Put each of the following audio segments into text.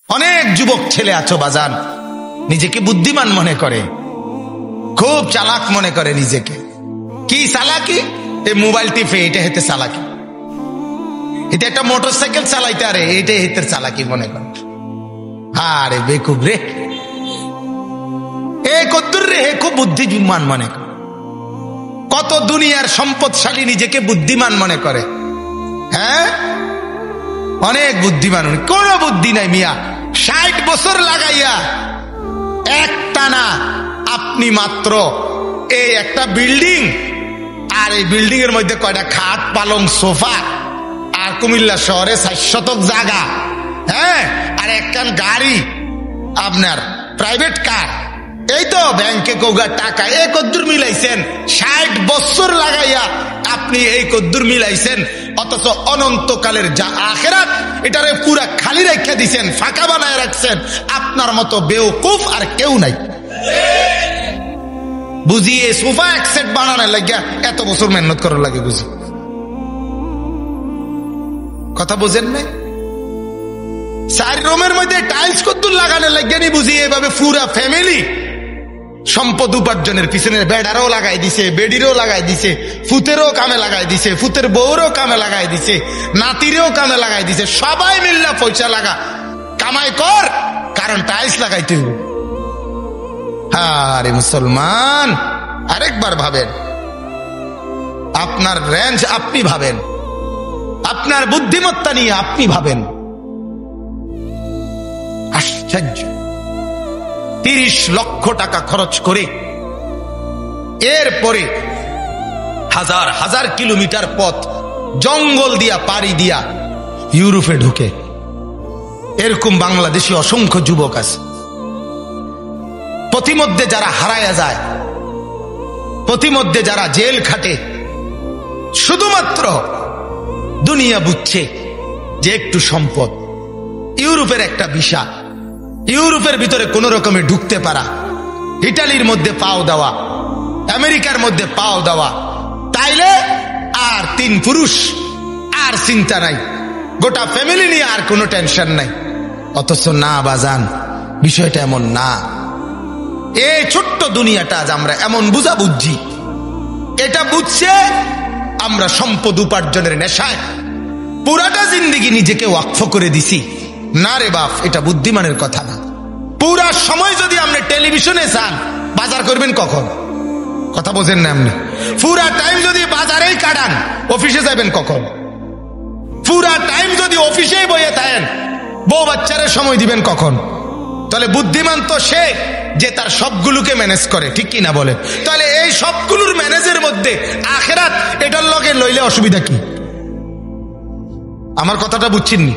অনেক যুবক ছেলে আছো বাজান, নিজেকে বুদ্ধিমান মনে করে, খুব চালাক মনে করে নিজেকে। কি চালাকি? এই মোবাইল টিপে, এটা হেতে চালাকি। এটা একটা মোটরসাইকেল চালাইতে, আরে এটা হেতের চালাকি মনে করে। আরে বেকুব রে, এ কদ্দুর রে, হে খুব বুদ্ধিমান মনে করে। কত দুনিয়ার সম্পদশালী নিজেকে বুদ্ধিমান মনে করে। হ্যাঁ, অনেক বুদ্ধিমান, কোনো বুদ্ধি নাই মিয়া। 60 বছর লাগাইয়া একটানা আপনি মাত্র এই একটা বিল্ডিং, আর এই বিল্ডিং এর মধ্যে কয়টা খাট, পালং, সোফা, আর কুমিল্লা শহরে 4 শতক জায়গা, হ্যাঁ, আর একখান গাড়ি, আপনার প্রাইভেট কার, এই তো ব্যাংকে কৌগার টাকা, এই কদ্দুর মিলাইছেন। 60 বছর লাগাইয়া আপনি এই কদ্দুর মিলাইছেন, অথচ অনন্তকালের যা আখিরাত, এটারে পুরা খালি রেখে দিছেন, ফাঁকা বানায় রাখছেন। আপনার মতো বেওকুফ আর কেউ নাই। বুঝিয়ে সোফা এক সেট বানানোর লাগিয়া এত বছর মেহনত করার লাগে, বুঝি কথা বোঝেন না? 4 রুমের মধ্যে টাইলস কদ্দুর লাগানোর লাগিয়া নি, বুঝি এভাবে পুরা ফ্যামিলি সম্পদ উপার্জনের পিছনে বেড়ারও লাগাই দিছে, বেডিরও লাগাই দিছে, ফুতেরও কামে লাগাই দিছে, ফুতের বউরও কামে লাগাই দিছে, নাতিরেও কামে লাগাই দিছে। সবাই মিল্লা পয়সা লাগা, কামাই কর, কারণ টাইলস লাগাইতে হবে। আরে মুসলমান, আরেকবার ভাবেন, আপনার রেঞ্জ আপনি ভাবেন, আপনার বুদ্ধিমত্তা নিয়ে আপনি ভাবেন। আশ্চর্য, 30 লক্ষ টাকা খরচ করে এরপরে হাজার হাজার কিলোমিটার পথ জঙ্গল দিয়া পাড়ি দিয়া ইউরোপে ঢুকে। এরকম বাংলাদেশি অসংখ্য যুবক আছে। পথিমধ্যে যারা হারায়া যায়, পথিমধ্যে যারা জেল খাটে, শুধুমাত্র দুনিয়া বুঝছে যে একটু সম্পদ, ইউরোপের একটা ভিসা, ইউরোপের ভিতরে কোন রকমে ঢুকতে পারা, ইটালির মধ্যে পাও দেওয়া, আমেরিকার মধ্যে পাও দেওয়া, তাইলে আর 3 পুরুষ, আর চিন্তা নাই, গোটা ফ্যামিলি নিয়ে আর কোনো টেনশন নাই। অথচ না বাজান, বিষয়টা এমন না। এই ছোট্ট দুনিয়াটা আজ আমরা এমন বুঝা বুঝছি, এটা বুঝছে আমরা সম্পদ উপার্জনের নেশায় পুরাটা জিন্দেগি নিজেকে ওয়াকফ করে দিছি। না রে বাপ, এটা বুদ্ধিমানের কথা না। পুরা সময় যদি আপনি টেলিভিশনে চান, বাজার করবেন কখন? কথা বোঝেন না আপনি? পুরা টাইম যদি বাজারেই কাটান, অফিসে যাবেন কখন? পুরা টাইম যদি অফিসেই বইয়ে থাকেন, বউ বাচ্চারে সময় দিবেন কখন? তাহলে বুদ্ধিমান তো সে যে তার সবগুলোকে ম্যানেজ করে, ঠিক কিনা বলে? তাহলে এই সবগুলোর ম্যানেজের মধ্যে আখিরাত এটার লগে লইলে অসুবিধা কি? আমার কথাটা বুঝছেননি?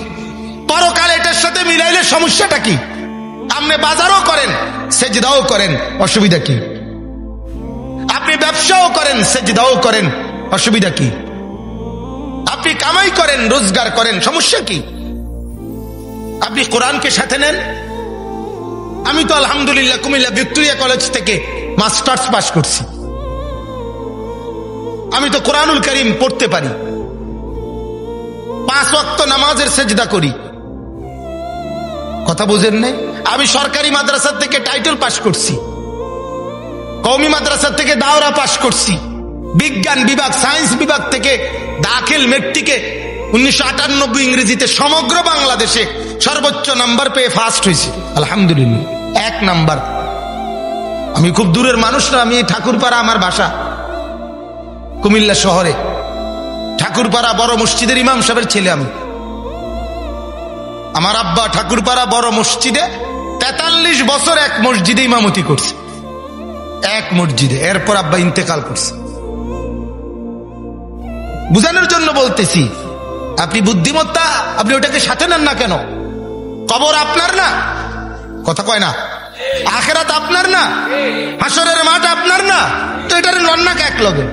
পরকাল এটার সাথে মিলাইলে সমস্যাটা কি? আপনি বাজারও করেন, সেজদাও করেন, অসুবিধা কি? আপনি ব্যবসাও করেন, সেজদাও করেন, অসুবিধা কি? আপনি কামাই করেন, রোজগার করেন, সমস্যা কি? আপনি কোরআনকে সাথে নেন। আমি তো আলহামদুলিল্লাহ কুমিল্লা ভিক্টোরিয়া কলেজ থেকে মাস্টার্স পাস করছি। আমি তো কোরআনুল কারীম পড়তে পারি, 5 ওয়াক্ত নামাজের সেজদা করি। কথা বুঝেন নাই? আমি সরকারি মাদ্রাসা থেকে টাইটেল পাস করছি, কওমি মাদ্রাসা থেকে দাওরা পাস করছি, বিজ্ঞান বিভাগ, সায়েন্স বিভাগ থেকে দাখিল মেট্রিকে 1998 ইংরেজিতে সমগ্র বাংলাদেশে সর্বোচ্চ নাম্বার পেয়ে ফার্স্ট হয়েছি, আলহামদুলিল্লাহ, 1 নাম্বার। আমি খুব দূরের মানুষ না, আমি ঠাকুরপাড়া আমার বাসা, কুমিল্লা শহরে ঠাকুরপাড়া বড় মসজিদের ইমাম সাহেবের ছেলে আমি। আমার আব্বা ঠাকুরপাড়া বড় মসজিদে 43 বছর এক মসজিদে ইমামতি করছে, এক মসজিদে। এরপর আব্বা ইন্তেকাল করছে। বুঝানোর জন্য বলতেছি, আপনি বুদ্ধিমত্তা, আপনি ওটাকে সাথে নেন না কেন? কবর আপনার না, কথা কয় না? আখিরাত আপনার না, হাসরের মাঠ আপনার না, তো এটার লন্নাকে এক লগে।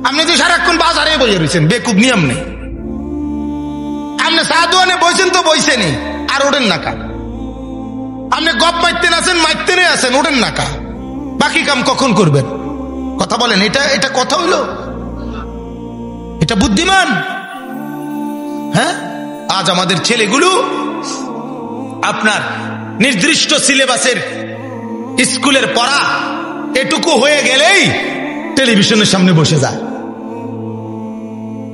আপনি যে সারাক্ষণ বাজারে বসে রয়েছেন, বেকুব নিয়ম নেই। আপনি সাধুয়ানে বইছেন তো বইছেনই, আর ওঠেন না কা। আপনি গপ মারতেন আছেন, মারতেনে আছেন, ওঠেন না কা। বাকি কাম কখন করবেন? কথা বলেন, এটা কথা হইলো? এটা বুদ্ধিমান? হ্যাঁ, আজ আমাদের ছেলেগুলো আপনার নির্দিষ্ট সিলেবাসের স্কুলের পড়া এটুকু হয়ে গেলেই টেলিভিশনের সামনে বসে যায়,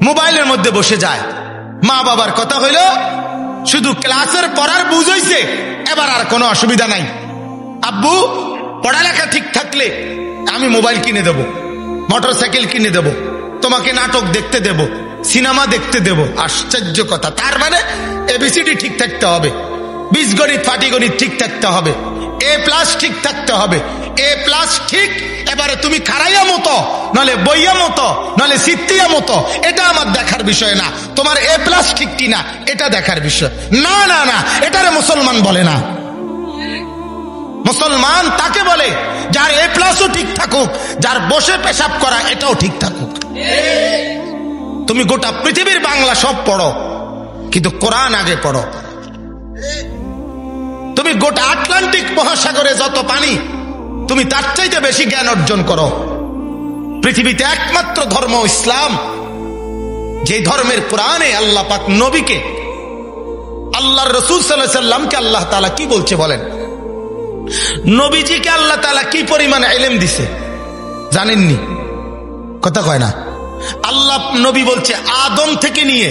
মোবাইলের মধ্যে বসে যায়। মা বাবার কথা হইল শুধু ক্লাসের পড়ার বুঝ হইছে, এবার আর কোনো অসুবিধা নাই। আব্বু পড়ালেখা ঠিক থাকলে আমি মোবাইল কিনে দেব, মোটরসাইকেল কিনে দেব, তোমাকে নাটক দেখতে দেব, সিনেমা দেখতে দেব। আশ্চর্য কথা, তার মানে এবিসিডি ঠিক থাকতে হবে, বীজগণিত পাটিগণিত ঠিক থাকতে হবে, A+ ঠিক থাকতে হবে। A+ ঠিক, এবারে তুমি খারাইয়া মতো নলে বইয়া মতো নলে সিত্তিয়া মতো, এটা আমার দেখার বিষয় না। তোমার A+ ঠিক কিনা এটা দেখার বিষয় না। না না, এটারে মুসলমান বলে না। মুসলমান তাকে বলে যার A+ও ঠিক থাকুক, যার বসে পেশাব করা এটাও ঠিক থাকুক। তুমি গোটা পৃথিবীর বাংলা সব পড়ো, কিন্তু কোরআন আগে পড়ো। তুমি গোটা আটলান্টিক মহাসাগরে যত পানি, তুমি তার চাইতে বেশি জ্ঞান অর্জন করো। পৃথিবীতে একমাত্র ধর্ম ইসলাম, যে ধর্মের কোরআনে আল্লাহ পাক নবীকে, আল্লাহর রাসূল সাল্লাল্লাহু আলাইহি সাল্লামকে আল্লাহ তাআলা কি বলছে বলেন? নবীজিকে আল্লাহ তাআলা কি পরিমাণ ইলম দিছে জানেননি? কথা কয় না। আল্লাহ নবী বলছে আদম থেকে নিয়ে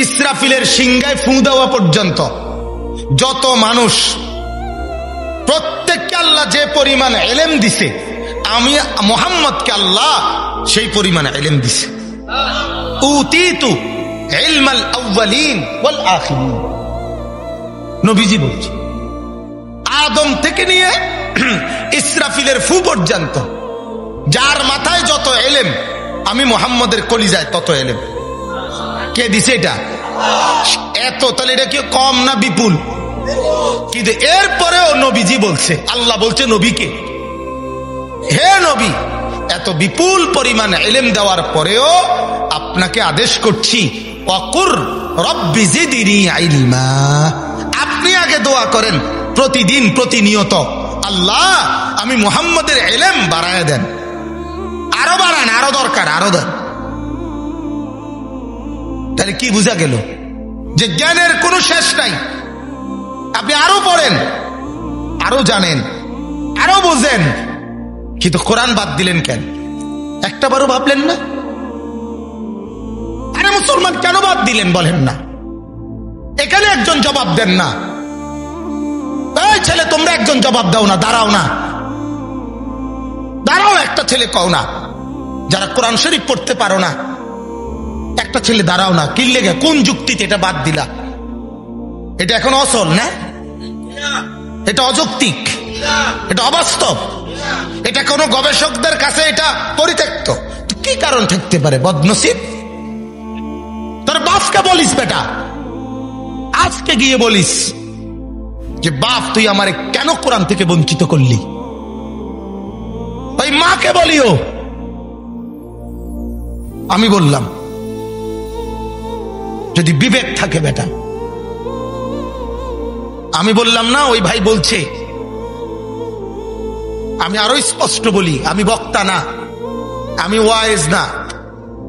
ইসরাফিলের সিংহায় ফু দেওয়া পর্যন্ত যত মানুষ, প্রত্যেককে আল্লাহ যে পরিমাণ ইলম দিছে, আমি মুহাম্মদকে আল্লাহ সেই পরিমাণ ইলম দিছে। উতিতু ইলমাল আউয়ালিন ওয়াল আখিরিন, নবীজি বলছে আদম থেকে নিয়ে ইসরাফিলের ফু পর্যন্ত যার মাথায় যত ইলম, আমি মুহাম্মদের কলিজায় তত ইলম। কে দিছে এটা? এত, তাহলে এটা কি কম না বিপুল? কিন্তু এরপরেও নবীজি বলছে, আল্লাহ বলছে নবীকে, হে নবী, এত বিপুল পরিমাণ ইলম দেওয়ার পরেও আপনাকে আদেশ করছি, ওয়াকুর রব্বি জিদনি ইলমা। আপনি আগে দোয়া করেন প্রতিদিন, প্রতিনিয়ত, আল্লাহ আমি মুহাম্মদের ইলম বাড়ায় দেন, আরো বাড়ান, আরো দরকার, আরো দেন। তাহলে কি বোঝা গেল? যে জ্ঞানের কোনো শেষ নাই। আপনি আরো পড়েন, আরো জানেন, আরো বোঝেন, কিন্তু কোরআন বাদ দিলেন কেন? একটা বারও ভাবলেন না? আরে মুসলমান কেন বাদ দিলেন বলেন না? এখানে একজন জবাব দেন না। এই ছেলে, তোমরা একজন জবাব দাও না, দাঁড়াও না, দাঁড়াও, একটা ছেলে কও না। যারা কোরআন শরীফ পড়তে পারো না, একটা ছেলে দাঁড়াও না। কি লেগে, কোন যুক্তিতে এটা বাদ দিলা? এটা এখন অসল না, এটা অযৌক্তিক, এটা অবাস্তব, এটা কোনো গবেষকদের কাছে এটা পরিত্যক্ত। কি কারণ থাকতে পারে? বদনসিব। তোর বাপকে বলিস বেটা, আজকে গিয়ে বলিস যে বাপ তুই আমারে কেন কোরআন থেকে বঞ্চিত করলি। ওই মাকে বলিও। আমি বললাম যদি বিবেক থাকে বেটা, আমি বললাম না, ওই ভাই বলছে। আমি আরো স্পষ্ট বলি, আমি বক্তা না, আমি ওয়াইজ না,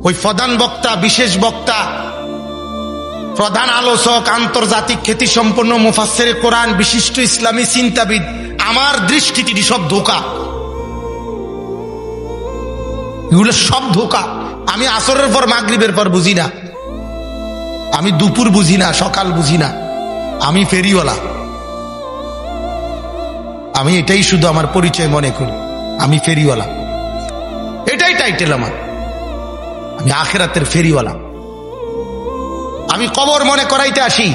ওই প্রধান বক্তা, বিশেষ বক্তা, প্রধান আলোচক, আন্তর্জাতিক খ্যাতি সম্পন্ন মুফাসসিরে কোরআন, বিশিষ্ট ইসলামী চিন্তাবিদ, আমার দৃষ্টিতে সব ধোঁকা, এগুলো সব ধোঁকা। আমি আসরের পর মাগরিবের পর বুঝি না, আমি দুপুর বুঝি না, সকাল বুঝি না, আমি ফেরিওয়ালা। আমি এটাই শুধু আমার পরিচয় মনে করি, আমি ফেরিওয়ালা, এটাই টাইটেল আমার। আমি আখেরাতের ফেরিওয়ালা। আমি কবর মনে করাইতে আসি,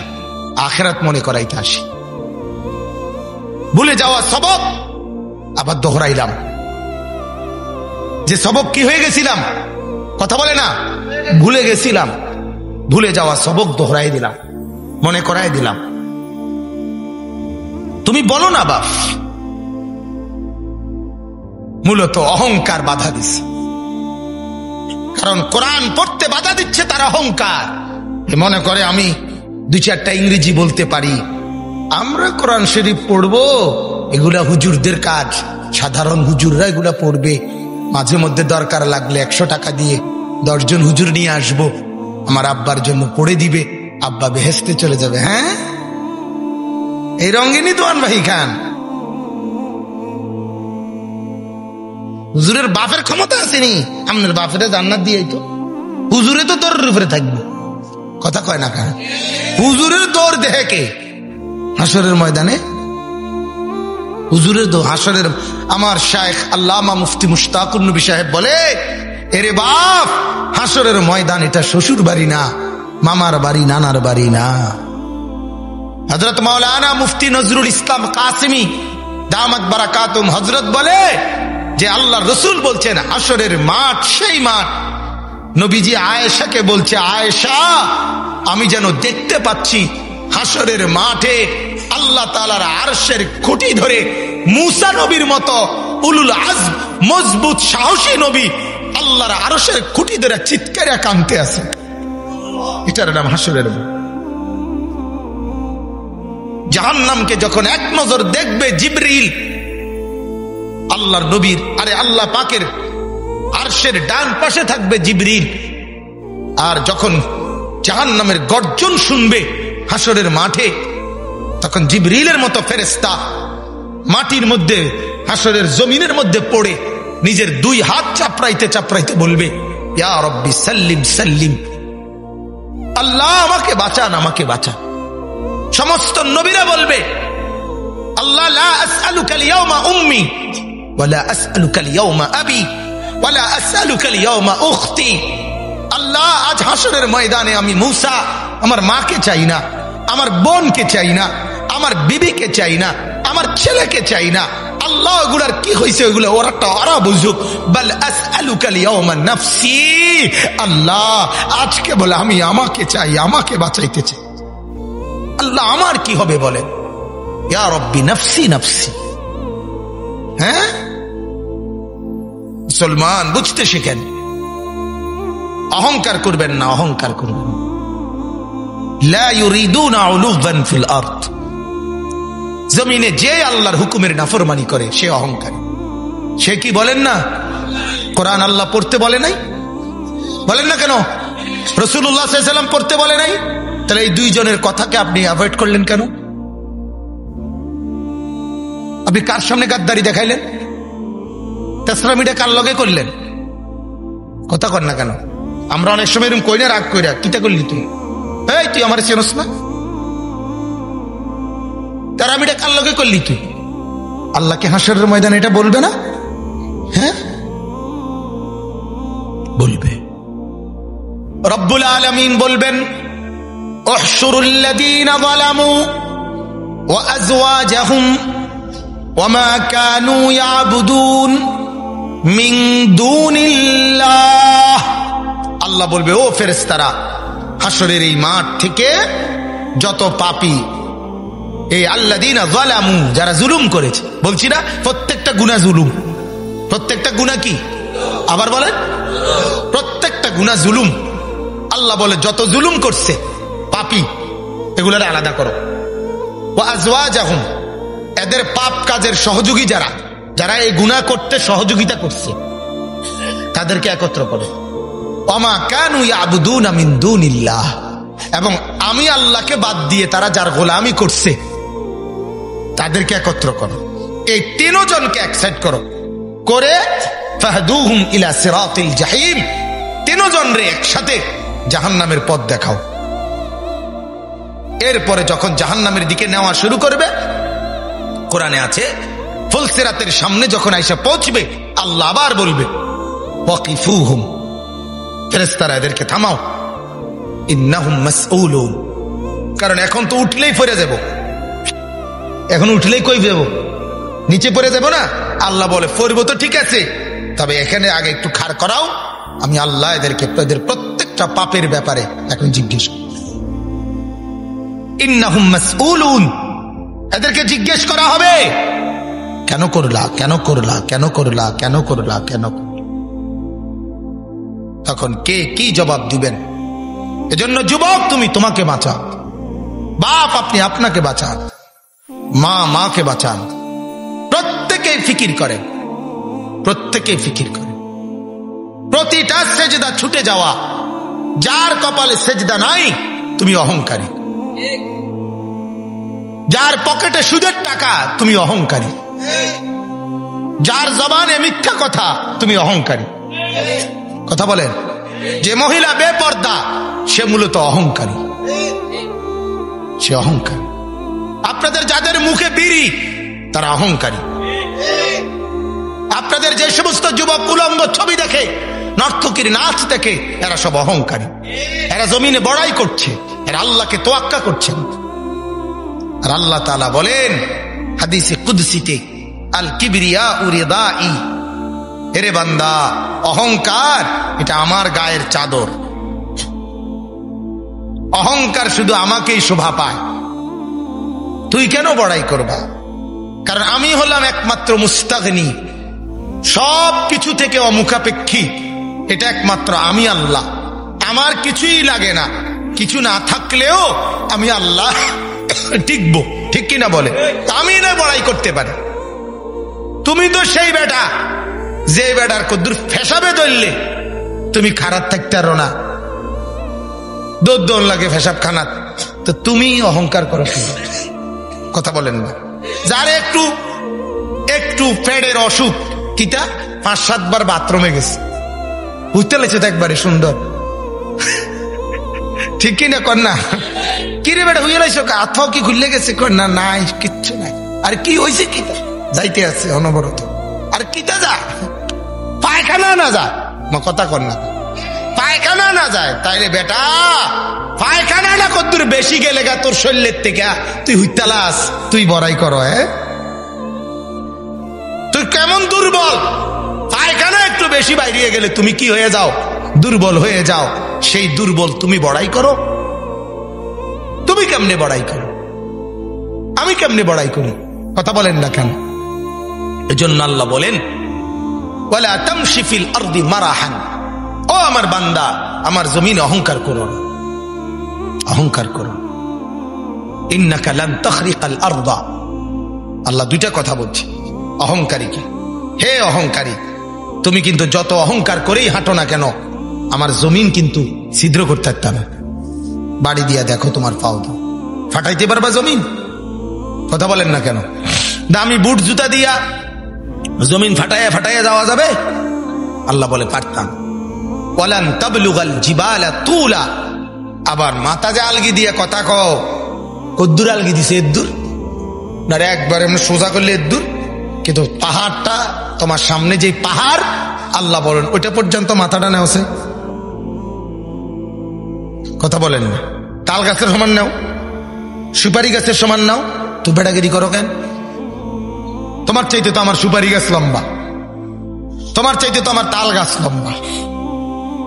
আখেরাত মনে করাইতে আসি। ভুলে যাওয়া সবক আবার দোহরাইলাম। যে সবক কি হয়ে গেছিলাম, কথা বলে না, ভুলে গেছিলাম, ভুলে যাওয়া সবক দোহরাই দিলাম, মনে করাই দিলাম। তুমি বলো না বাপ, মূলত অহংকার বাধা দিচ্ছে। কারণ কোরআন পড়তে বাধা দিচ্ছে তার অহংকার। মনে করে আমি দুই চারটা ইংরেজি বলতে পারি, আমরা কোরআন শরীফ পড়বো, এগুলা হুজুরদের কাজ, সাধারণ হুজুররা এগুলা পড়বে। মাঝে মধ্যে দরকার লাগলে 100 টাকা দিয়ে 10 জন হুজুর নিয়ে আসবো, আমার আব্বার জন্য পড়ে দিবে, আব্বা বেহেশতে চলে যাবে। হ্যাঁ, এই রঙ্গিনী দোয়ান ভাই খান। হুজুরের বাপের ক্ষমতা আসেনি, আপনার বাপের জান্নাত দিয়ে তো হুজুরে তো তোর উপরে থাকবে, কথা কয় না খান। হুজুরের দৌড় দেখে কে হাসরের ময়দানে? হুজুরের দৌড় হাসরের। আমার শায়েখ আল্লামা মুফতি মুশতাকুর নবী সাহেব বলে, এরে বাপ, হাসরের ময়দান এটা শ্বশুর বাড়ি না, মামার বাড়ি, নানার বাড়ি না। হযরত মাওলানা মুফতি নজরুল ইসলাম কাসেমি দামাত বারাকাতুম হযরত বলে যে আল্লাহ রসুল বলছেন হাসরের মাঠ সেই মাঠ। নবীজি আয়েশাকে বলছে, আয়েশা, আমি যেন দেখতে পাচ্ছি হাসরের মাঠে আল্লাহ তাআলার আরশের খুঁটি ধরে মুসা নবীর মতো উলুল আজম মজবুত সাহসী নবী আল্লাহর আরশের খুঁটি ধরে চিৎকারে কাঁদতে আছে। এটার নাম হাসরের মাঠ। জাহান্নামকে যখন এক নজর দেখবে জিবরিল, আল্লাহর নবীর আল্লাহ পাকের আরশের ডান পাশে থাকবে জিবরিল, আর যখন জাহান্নামের গর্জন শুনবে হাসরের মাঠে, তখন জিবরিলের মতো ফেরেশতা মাটির মধ্যে হাসরের জমিনের মধ্যে পড়ে নিজের দুই হাত চাপড়াইতে চাপড়াইতে বলবে, ইয়া রব্বি সাল্লিম সাল্লিম, আল্লাহ আমাকে বাঁচান, আমাকে বাঁচান। সমস্ত নবীরা বলবে, আল্লাহ লা আসআলুকা আল-ইয়াওমা উম্মি ওয়ালা আসআলুকা আল-ইয়াওমা আবি ওয়ালা আসআলুকা আল-ইয়াওমা উখতি। আল্লাহ, আজ হাসরের ময়দানে আমি মুসা আমার মাকে চাই না, আমার বোনকে চাই না, আমার বিবিকে চাই না, আমার ছেলেকে চাই না। আল্লাহ, ওগুলার কি হয়েছে ওগুলো ওরা বুঝুক। বাল আসআলুকা আল-ইয়াওমা নাফসি। আল্লাহ, আজকে বলে আমি আমাকে চাই, আমাকে বাঁচাইতে চাই। আল্লাহ, আমার কি হবে বলেন? ইয়া রব্বি নফসি নফসি। হ্যাঁ, মুসলমান বুঝতে শিখেন, অহংকার করবেন না, অহংকার করবেন। লা ইউরিদুনা উলুওয়ান ফিল আরদ। জমিনে যে আল্লাহর হুকুমের নাফরমানি করে সে অহংকারী। সে কি বলেন না, কোরআন আল্লাহ পড়তে বলে নাই? বলেন না কেন? রাসূলুল্লাহ সাল্লাল্লাহু আলাইহি ওয়াসাল্লাম পড়তে বলে নাই? তাহলে এই দুইজনের কথাকে আপনি অ্যাভয়েড করলেন কেন? আপনি কার সামনে গাদ্দারি দেখাইলেন? তেসরামিটা কার লগে করলেন? কথা কর না কেন? আমরা অনেক সময় এরকম কই না, রাগ কইরা, কিটা করলি তুই? এই তুই আমার চেনস না? তেরামিটা কার লগে করলি তুই? আল্লাহকে হাসরের ময়দানে এটা বলবে না? হ্যাঁ, বলবে। রব্বুল আলামিন বলবেন, উহশুরুল লাযীনা যালামু ওয়া আযওয়াজাহুম ওয়া মা কানু ইয়াবুদুন মিন দুনিল্লাহ। আল্লাহ বলবে, ও ফেরেশতারা, হাসরের এই মাঠ থেকে যত পাপী, এই আল্লাযীনা যালামু, যারা জুলুম করেছে, বলছি না প্রত্যেকটা গুনাহ জুলুম, প্রত্যেকটা গুনাহ কি? আবার বলেন, প্রত্যেকটা গুনাহ জুলুম। আল্লাহ বলে যত জুলুম করছে পাপী, এগুলার আলাদা করো। ওয়া আযওয়াজাহুম, এদের পাপ কাজের সহযোগী যারা, যারা এই গুনাহ করতে সহযোগিতা করছে, তাদেরকে একত্র করো। ওয়া মা কানু ইয়াবুদুনা মিন দুনিল্লাহ, এবং আমি আল্লাহকে বাদ দিয়ে তারা যার গোলামি করছে তাদেরকে একত্র করো। এই তিনজনকে একসাইড করো, করে ফাহদুহুম ইলা সিরাতিল জাহিম, তিনজন রে একসাথে জাহান্নামের পথ দেখাও। এরপরে যখন জাহান্নামের দিকে নেওয়া শুরু করবে, কোরআনে আছে ফুলসিরাতের সামনে যখন আইসা পৌঁছবে, আল্লাহ আবার বলবে ওয়াকিফুহুম, ফেরেশতারা এদেরকে থামাও, ইন্নাহুম মাসউলুন, কারণ এখন তো উঠলেই পড়ে যাব, এখন উঠলেই কই যাব, নিচে পড়ে যাব না। আল্লাহ বলে পড়বো তো ঠিক আছে, তবে এখানে আগে একটু খাড় করাও, আমি আল্লাহ এদেরকে এদের প্রত্যেকটা পাপের ব্যাপারে এখন জিজ্ঞেস করব। ইন্নাহুম মাসউলুন, এদেরকে জিজ্ঞেস করা হবে, কেন করলা, কেন করলা, কেন করলা, কেন করলা, কেন? তখন কে কি জবাব দিবেন? এজন্য যুবক, তুমি তোমাকে বাঁচাও, বাপ আপনি আপনাকে বাঁচান, মা মাকে বাঁচান। প্রত্যেকেই ফিকির করেন, প্রত্যেকেই ফিকির করেন। প্রতিটা সেজদা ছুটে যাওয়া, যার কপালে সেজদা নাই, তুমি অহংকারী। যার পকেটে সুদের টাকা তুমি অহংকারী, যার জবানে মিথ্যা কথা তুমি অহংকারী। কথা বলেন, যে মহিলা বেপর্দা সে মূলত অহংকারী, সে অহংকারী। আপনাদের যাদের মুখে বিড়ি তারা অহংকারী। আপনাদের যে সমস্ত যুবক উলঙ্গ ছবি দেখে, নর্তকীর নাচ দেখে, এরা সব অহংকারী। এরা জমিনে বড়াই করছে, এরা আল্লাহকে তোয়াক্কা করছেন। আর আল্লাহ তাআলা বলেন হাদিসে কুদসিতে, আল কিবরিয়া উরিদাই, এরে বান্দা অহংকার এটা আমার গায়ের চাদর। অহংকার শুধু আমাকেই শোভা পায়, তুই কেন বড়াই করবা? কারণ আমি হলাম একমাত্র মুস্তাগনি, সব কিছু থেকে অমুখাপেক্ষী। এটা একমাত্র আমি আল্লাহ, আমার কিছুই লাগে না। কিছু না থাকলেও আমি আল্লাহ টিকবো, ঠিক কিনা বলে? আমি না বড়াই করতে পারি। তুমি তো সেই বেটা যে বেটার কদ্দুর ফেসাবে ধরলে তুমি খারাপ থাকতে পারো না, দোন লাগে ফেসাব খানাত, তো তুমি অহংকার করো। কথা বলেন না? যার একটু একটু পেটের অসুখ, কিতা 5-7 বার বাথরুমে গেছে, বুঝতে লেছে তো একবারে সুন্দর, ঠিক কিনা কর না? কিরে বেটা হইয়া লাইছো, আথাও কি খুললে গেছে? কর না, নাই কিচ্ছু নাই। আর কি হয়েছে? কিতা যাইতে আছে অনবরত। আর কিতা যা পায়খানা না যায়, কথা কর না, পায়খানা না যায়, তাইলে বেটা পায়খানা না কদ্দুর বেশি গেলে গা তোর শরীরের থেকে তুই হুইতালাস, তুই বড়াই করো। তুই কেমন দুর্বল! পায়খানা একটু বেশি বাইরে গেলে তুমি কি হয়ে যাও? দুর্বল হয়ে যাও। সেই দুর্বল তুমি বড়াই করো? তুমি কেমনে বড়াই করো? আমি কেমনে বড়াই করি? কথা বলেন না কেন? এজন্য আল্লাহ বলেন ওয়ালা তামশি ফিল আরদি মারাহান, ও আমার বান্দা আমার জমিনে অহংকার করো না, অহংকার করো। ইন্নাকা লান তাখরিকাল আরদা, আল্লাহ দুইটা কথা বলছে অহংকারীকে। হে অহংকারী, তুমি কিন্তু যত অহংকার করেই হাঁটো না কেন, আমার জমিন কিন্তু ছিদ্র করতে পারত না। বাড়ি দিয়া দেখো তোমার পাও দাও, ফাটাইতে পারবা জমিন? কথা বলেন না কেন? দামি বুট জুতা দিয়া জমিন ফাটাইয়া ফাটাইয়া যাওয়া যাবে? আল্লাহ বলে পারতাম। ওয়ালান তাবলুগাল জিবালা তুলা, আবার মাথা যে আলগি দিয়ে কথা কও, কদ্দুর আলগি দিছে? এদ্দুর না, একবার এমনি সোজা করলে এদ্দুর। কিন্তু পাহাড়টা তোমার সামনে, যে পাহাড় আল্লাহ বলেন ওইটা পর্যন্ত মাথাটা নেওছে। কথা বলেন না? তাল গাছের সমান নাও, সুপারি গাছের সমান নাও, তো বেড়াগিরি করো কেন? তোমার চাইতে তো আমার সুপারি গাছ লম্বা, তোমার চাইতে তো আমার তাল গাছ লম্বা,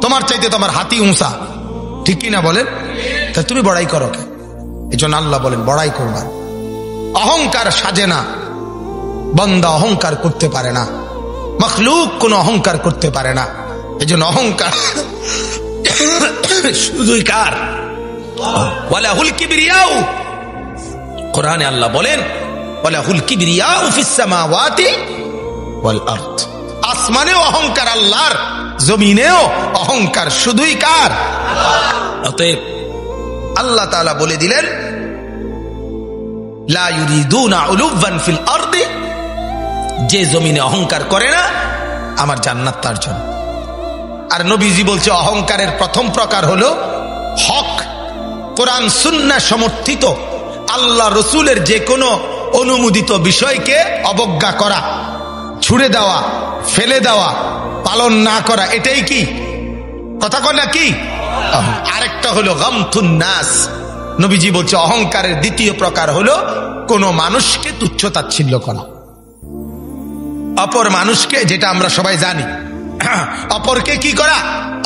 তোমার চাইতে তো আমার হাতি উঁচা, ঠিক কিনা বলেন? তা তুমি বড়াই করো কেন? এই জন্য আল্লাহ বলেন বড়াই করবা। অহংকার সাজে না, বান্দা অহংকার করতে পারে না, মখলুক কোন অহংকার করতে পারে না। এই জন্য অহংকার শুধুই কার? ওয়ালাহুল কিবরিয়াউ, কোরআনে আল্লাহ বলেন ওয়ালাহুল কিবরিয়াউ ফিস সামাওয়াতি ওয়াল আরদ, আসমানেও অহংকার আল্লাহর, জমিনেও অহংকার শুধুই কার? অতএব আল্লাহ তাআলা বলে দিলেন লা ইউরিদুনা উলুওয়ান ফিল আরদি, যে জমিনে অহংকার করে না আমার জান্নাত তার জন্য। আর নবীজি বলছে অহংকারের প্রথম প্রকার হলো হক, কোরআন সুন্নাহ সমর্থিত আল্লাহ রসুলের যে কোনো অনুমোদিত বিষয়কে অবজ্ঞা করা, ছুড়ে দেওয়া, ফেলে দেওয়া, পালন না করা, এটাই কি? কথা কয় না কি? আরেকটা হলো গামতুন নাস, নবীজি বলছে অহংকারের দ্বিতীয় প্রকার হলো কোন মানুষকে তুচ্ছ তাচ্ছিল্য করা, অপর মানুষকে, যেটা আমরা সবাই জানি, অপরকে কি করা?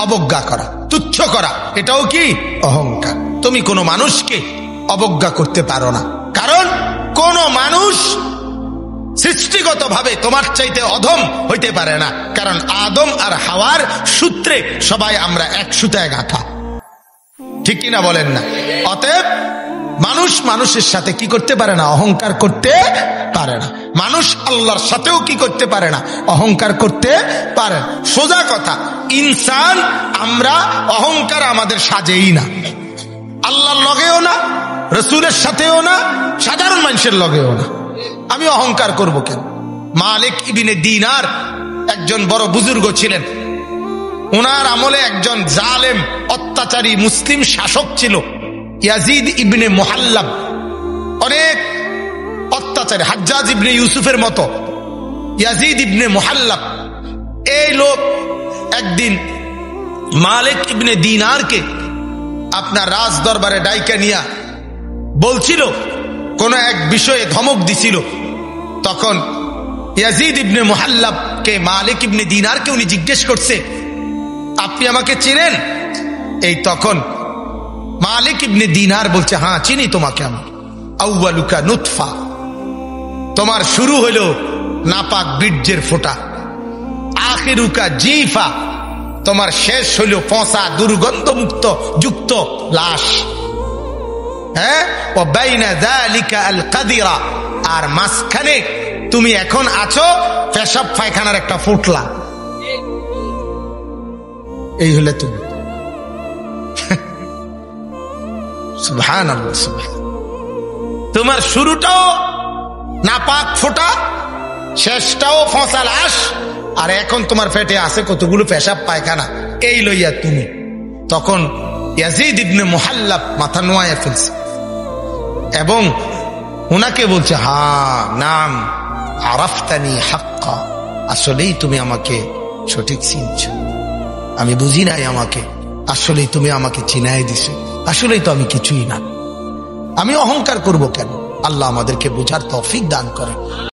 অবজ্ঞা করা, তুচ্ছ করা, এটাও কি? অহংকার। তুমি কোনো মানুষকে অবজ্ঞা করতে পারো না, কারণ কোন মানুষ সৃষ্টিগতভাবে তোমার চাইতে অধম হইতে পারে না, কারণ আদম আর হাওয়ার সূত্রে সবাই আমরা এক সুতায় গাঁথা, ঠিক কিনা বলেন না? অতএব মানুষ মানুষের সাথে কি করতে পারে না? অহংকার করতে পারে না। মানুষ আল্লাহর সাথেও কি করতে পারে না? অহংকার করতে পারে না। সোজা কথা, ইনসান আমরা, অহংকার আমাদের সাজেই না। আল্লাহর লগেও না, রসুলের সাথেও না, সাধারণ মানুষের লগেও না। আমি অহংকার করব কেন? মালিক ইবনে দিনার একজন বড় বুজুর্গ ছিলেন। ওনার আমলে একজন জালেম অত্যাচারী মুসলিম শাসক ছিল, ইয়াজিদ ইবনে মুহাল্লাব। অনেক অত্যাচারী, হাজ্জাজ ইবনে ইউসুফের মতো ইয়াজিদ ইবনে মুহাল্লাব। এই লোক একদিন মালিক ইবনে দিনারকে আপনার রাজ দরবারে ডাইকা নিয়া বলছিল, কোন এক বিষয়ে ধমক দিছিল। তখন ইয়াজিদ ইবনে মুহাল্লাবকে মালিক ইবনে দিনারকে উনি জিজ্ঞেস করছে, আপনি আমাকে চিনেন? এই তখন মালিক ইবনে দিনার বলছে, হ্যাঁ চিনি তোমাকে আমি। আউয়ালুকা নুতফা, তোমার শুরু হলো নাপাক বীর্যের ফোঁটা। আখিরুকা জিফা, তোমার শেষ হইল পচা দুর্গন্ধমুক্ত যুক্ত লাশ। হ্যাঁ, ও বাইনা যালিকা আল কাদিরা, আর মাঝখানে তুমি এখন আছো পেশাব পায়খানার একটা ফুটলা। এই হলে তুমি। সুবহানাল্লাহ, সুবহানাল্লাহ। তোমার শুরুটাও নাপাক ফোঁটা, শেষটাও পচা লাশ, আর এখন তোমার পেটে আছে কতগুলো পেশাব পায়খানা। এই লইয়া তুমি। তখন ইয়াজিদ ইবনে মুহাল্লাব মাথা নোয়াইয়া ফেলছে এবং ওনাকে বলছে, হ্যাঁ নাম আরাফতানি হাক্কা, আসলেই তুমি আমাকে সঠিক চিনছো। আমি বুঝি নাই আমাকে, আসলেই তুমি আমাকে চিনাই দিছো। আসলেই তো আমি কিছুই না। আমি অহংকার করব কেন? আল্লাহ আমাদেরকে বুঝার তৌফিক দান করেন।